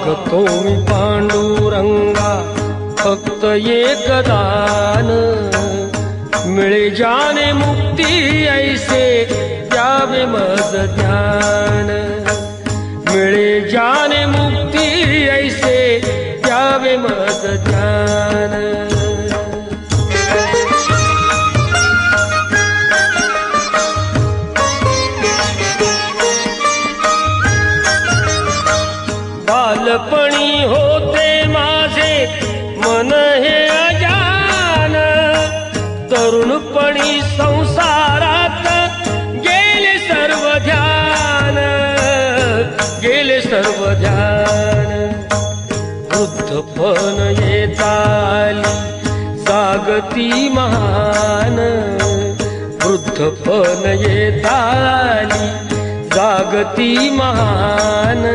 मागतो मी पांडुरंगा फक्त एक दान, मिळे जाने मुक्ती ऐसे द्यावे मज ज्ञान, मिळे जाने मुक्ती ऐसे द्यावे मज ज्ञान। बालपणी होते माझे मन हे अजान, तरुणपणी संसारात गेले सर्व ध्यान, गेले सर्व ध्यान। वृद्धपण येताली जागती महान, वृद्धपण येताली जागती महान।